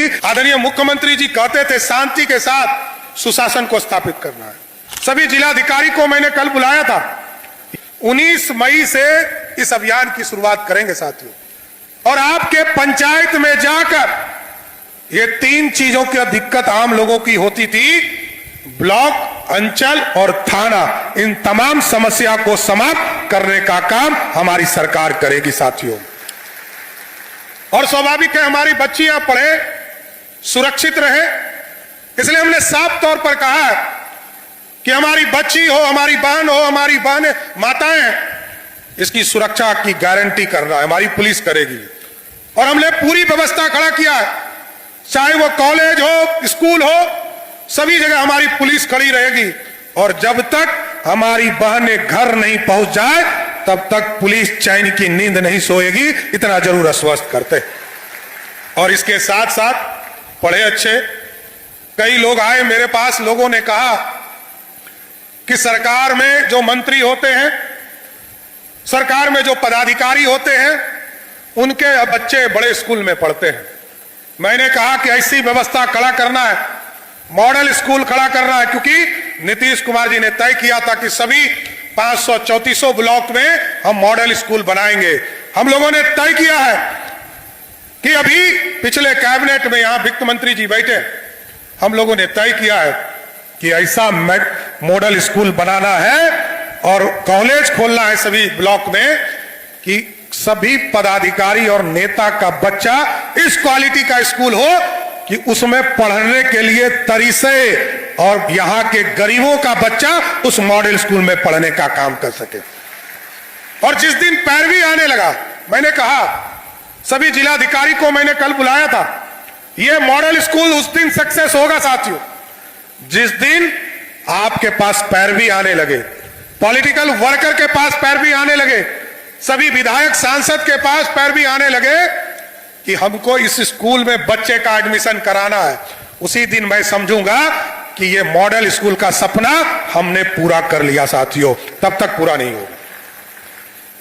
आदरणीय मुख्यमंत्री जी कहते थे शांति के साथ सुशासन को स्थापित करना है। सभी जिलाधिकारी को मैंने कल बुलाया था। 19 मई से इस अभियान की शुरुआत करेंगे साथियों, और आपके पंचायत में जाकर ये 3 चीजों की दिक्कत आम लोगों की होती थी, ब्लॉक, अंचल और थाना, इन तमाम समस्या को समाप्त करने का काम हमारी सरकार करेगी साथियों। और स्वाभाविक है हमारी बच्चियां पढ़े, सुरक्षित रहे, इसलिए हमने साफ तौर पर कहा है कि हमारी बच्ची हो, हमारी बहन हो, हमारी बहन माताएं, इसकी सुरक्षा की गारंटी करना है हमारी पुलिस करेगी। और हमने पूरी व्यवस्था खड़ा किया है, चाहे वो कॉलेज हो, स्कूल हो, सभी जगह हमारी पुलिस खड़ी रहेगी। और जब तक हमारी बहनें घर नहीं पहुंच जाए तब तक पुलिस चैन की नींद नहीं सोएगी, इतना जरूर आश्वस्त करते। और इसके साथ साथ पढ़े अच्छे कई लोग आए मेरे पास, लोगों ने कहा कि सरकार में जो मंत्री होते हैं, सरकार में जो पदाधिकारी होते हैं, उनके बच्चे बड़े स्कूल में पढ़ते हैं। मैंने कहा कि ऐसी व्यवस्था खड़ा करना है, मॉडल स्कूल खड़ा करना है, क्योंकि नीतीश कुमार जी ने तय किया था कि सभी 534 ब्लॉक में हम मॉडल स्कूल बनाएंगे। हम लोगों ने तय किया है कि अभी पिछले कैबिनेट में यहां वित्त मंत्री जी बैठे, हम लोगों ने तय किया है कि ऐसा मॉडल स्कूल बनाना है और कॉलेज खोलना है सभी ब्लॉक में कि सभी पदाधिकारी और नेता का बच्चा इस क्वालिटी का स्कूल हो कि उसमें पढ़ने के लिए तरीसे, और यहां के गरीबों का बच्चा उस मॉडल स्कूल में पढ़ने का काम कर सके। और जिस दिन पैरवी आने लगा, मैंने कहा सभी जिलाधिकारी को मैंने कल बुलाया था, यह मॉडल स्कूल उस दिन सक्सेस होगा साथियों जिस दिन आपके पास पैरवी आने लगे, पॉलिटिकल वर्कर के पास पैरवी आने लगे, सभी विधायक सांसद के पास पैरवी आने लगे कि हमको इस स्कूल में बच्चे का एडमिशन कराना है। उसी दिन मैं समझूंगा कि ये मॉडल स्कूल का सपना हमने पूरा कर लिया साथियों, तब तक पूरा नहीं होगा।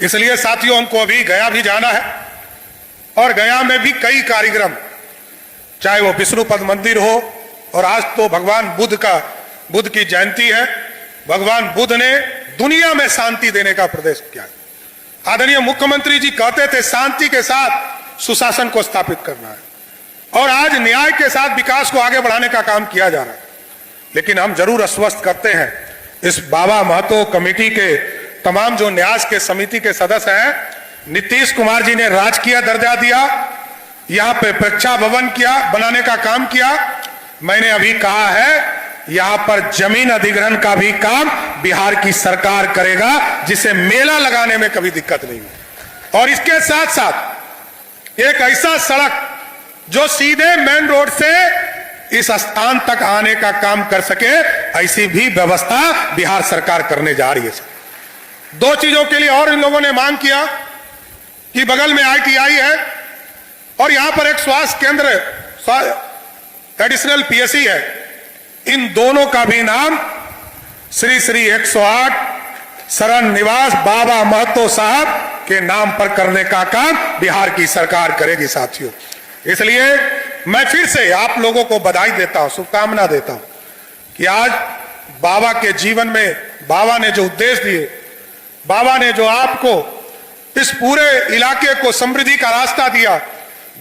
इसलिए साथियों हमको अभी गया भी जाना है, और गया में भी कई कार्यक्रम, चाहे वो विष्णुपद मंदिर हो, और आज तो भगवान बुद्ध की जयंती है। भगवान बुद्ध ने दुनिया में शांति देने का प्रदेश किया। आदरणीय मुख्यमंत्री जी कहते थे शांति के साथ सुशासन को स्थापित करना है, और आज न्याय के साथ विकास को आगे बढ़ाने का काम किया जा रहा है। लेकिन हम जरूर आश्वस्त करते हैं इस बाबा महतो कमेटी के तमाम जो न्यास के समिति के सदस्य हैं, नीतीश कुमार जी ने राजकीय दर्जा दिया, यहां पे प्रेक्षा भवन किया, बनाने का काम किया। मैंने अभी कहा है यहां पर जमीन अधिग्रहण का भी काम बिहार की सरकार करेगा, जिसे मेला लगाने में कभी दिक्कत नहीं हो। और इसके साथ साथ एक ऐसा सड़क जो सीधे मेन रोड से इस स्थान तक आने का काम कर सके, ऐसी भी व्यवस्था बिहार सरकार करने जा रही है। 2 चीजों के लिए और इन लोगों ने मांग किया कि बगल में ITI है और यहां पर एक स्वास्थ्य केंद्र एडिशनल PSC है, इन दोनों का भी नाम श्री 108 शरण निवास बाबा महतो साहब के नाम पर करने का काम बिहार की सरकार करेगी साथियों। इसलिए मैं फिर से आप लोगों को बधाई देता हूं, शुभकामना देता हूं कि आज बाबा के जीवन में बाबा ने जो उद्देश्य दिए, बाबा ने जो आपको इस पूरे इलाके को समृद्धि का रास्ता दिया,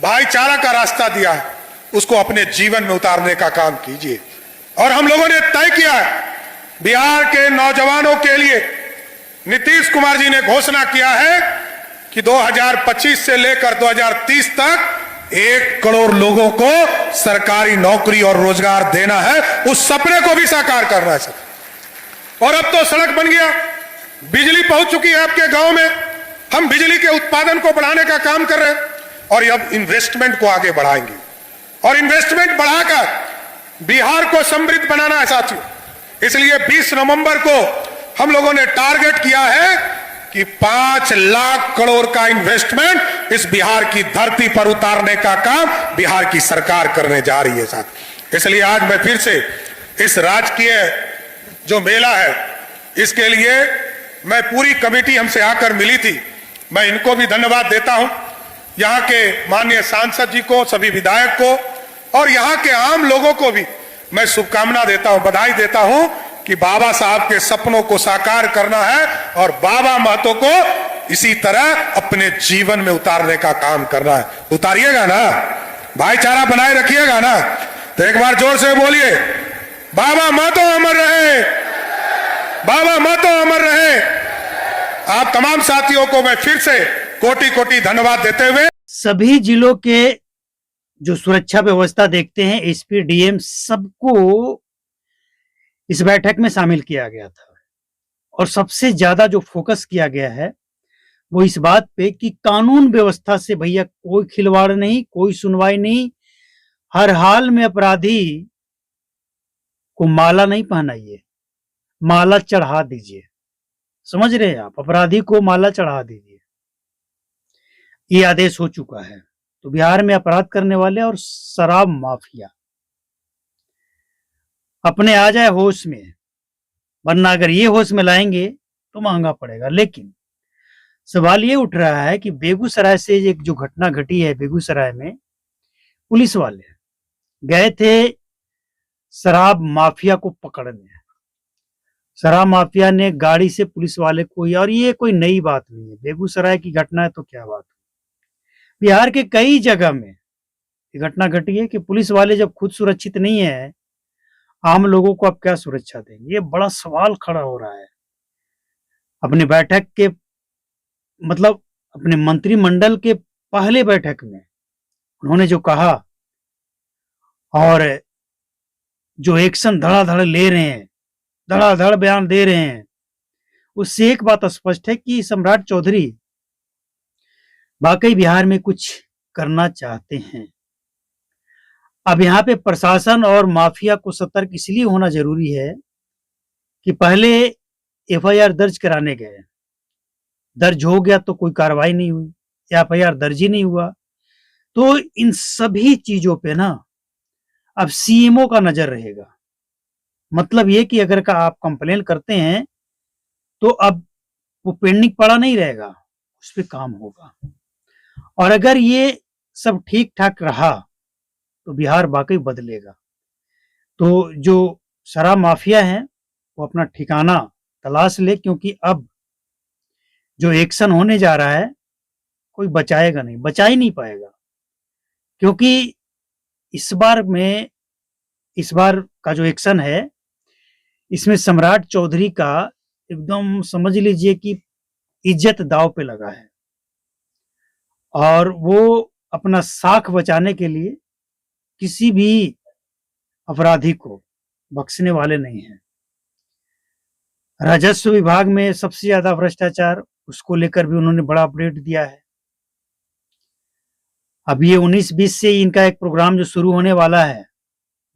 भाईचारा का रास्ता दिया है, उसको अपने जीवन में उतारने का काम कीजिए। और हम लोगों ने तय किया है बिहार के नौजवानों के लिए, नीतीश कुमार जी ने घोषणा किया है कि 2025 से लेकर 2030 तक 1 करोड़ लोगों को सरकारी नौकरी और रोजगार देना है, उस सपने को भी साकार करना है सर। और अब तो सड़क बन गया, बिजली पहुंच चुकी है आपके गांव में, हम बिजली के उत्पादन को बढ़ाने का काम कर रहे हैं, और अब इन्वेस्टमेंट को आगे बढ़ाएंगे, और इन्वेस्टमेंट बढ़ाकर बिहार को समृद्ध बनाना है साथियों। इसलिए 20 नवंबर को हम लोगों ने टारगेट किया है कि 5 लाख करोड़ का इन्वेस्टमेंट इस बिहार की धरती पर उतारने का काम बिहार की सरकार करने जा रही है साथ। इसलिए आज मैं फिर से इस राजकीय जो मेला है, इसके लिए मैं पूरी कमेटी हमसे आकर मिली थी, मैं इनको भी धन्यवाद देता हूं, यहाँ के माननीय सांसद जी को, सभी विधायक को, और यहां के आम लोगों को भी मैं शुभकामना देता हूं, बधाई देता हूं कि बाबा साहब के सपनों को साकार करना है और बाबा महतो को इसी तरह अपने जीवन में उतारने का काम करना है। उतारिएगा ना, भाईचारा बनाए रखिएगा ना। तो एक बार जोर से बोलिए, बाबा महतो अमर रहे, बाबा महतो अमर रहे। आप तमाम साथियों को मैं फिर से कोटि कोटि धन्यवाद देते हुए, सभी जिलों के जो सुरक्षा व्यवस्था देखते हैं, एसपी, डीएम, सबको इस बैठक में शामिल किया गया था और सबसे ज्यादा जो फोकस किया गया है वो इस बात पे कि कानून व्यवस्था से भैया कोई खिलवाड़ नहीं, कोई सुनवाई नहीं। हर हाल में अपराधी को माला नहीं पहनाइए, माला चढ़ा दीजिए। समझ रहे हैं आप? अपराधी को माला चढ़ा दीजिए, ये आदेश हो चुका है। तो बिहार में अपराध करने वाले और शराब माफिया अपने आ जाए होश में, वरना अगर ये होश में लाएंगे तो महंगा पड़ेगा। लेकिन सवाल ये उठ रहा है कि बेगूसराय से एक जो घटना घटी है, बेगूसराय में पुलिस वाले गए थे शराब माफिया को पकड़ने। शराब माफिया ने गाड़ी से पुलिस वाले को, और ये कोई नई बात नहीं है, बेगूसराय की घटना है तो क्या बात है। बिहार के कई जगह में ये घटना घटी है कि पुलिस वाले जब खुद सुरक्षित नहीं है, आम लोगों को अब क्या सुरक्षा देंगे। ये बड़ा सवाल खड़ा हो रहा है। अपनी बैठक के मतलब अपने मंत्रिमंडल के पहले बैठक में उन्होंने जो कहा और जो एक्शन धड़ाधड़ ले रहे हैं, धड़ाधड़ बयान दे रहे हैं, उससे एक बात स्पष्ट है कि सम्राट चौधरी वाकई बिहार में कुछ करना चाहते हैं। अब यहाँ पे प्रशासन और माफिया को सतर्क इसलिए होना जरूरी है कि पहले एफआईआर दर्ज कराने गए, दर्ज हो गया तो कोई कार्रवाई नहीं हुई, एफआईआर दर्ज ही नहीं हुआ। तो इन सभी चीजों पे ना अब सीएमओ का नजर रहेगा। मतलब ये कि अगर का आप कंप्लेन करते हैं तो अब वो पेंडिंग पड़ा नहीं रहेगा, उस पर काम होगा। और अगर ये सब ठीक ठाक रहा तो बिहार वाकई बदलेगा। तो जो शराब माफिया है वो अपना ठिकाना तलाश ले, क्योंकि अब जो एक्शन होने जा रहा है कोई बचाएगा नहीं, बचा ही नहीं पाएगा। क्योंकि इस बार का जो एक्शन है, इसमें सम्राट चौधरी का एकदम समझ लीजिए कि इज्जत दांव पे लगा है और वो अपना साख बचाने के लिए किसी भी अपराधी को बख्शने वाले नहीं हैं। राजस्व विभाग में सबसे ज्यादा भ्रष्टाचार, उसको लेकर भी उन्होंने बड़ा अपडेट दिया है। अब ये 19-20 से इनका एक प्रोग्राम जो शुरू होने वाला है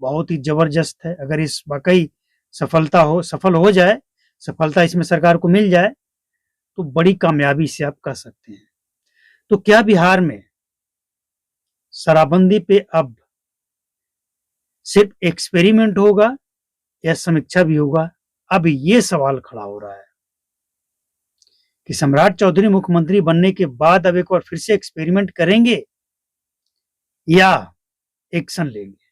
बहुत ही जबरदस्त है। अगर इस वाकई सफल हो जाए, सफलता इसमें सरकार को मिल जाए तो बड़ी कामयाबी से आप कह सकते हैं। तो क्या बिहार में शराबबंदी पे अब सिर्फ एक्सपेरिमेंट होगा या समीक्षा भी होगा? अब ये सवाल खड़ा हो रहा है कि सम्राट चौधरी मुख्यमंत्री बनने के बाद अब एक बार फिर से एक्सपेरिमेंट करेंगे या एक्शन लेंगे।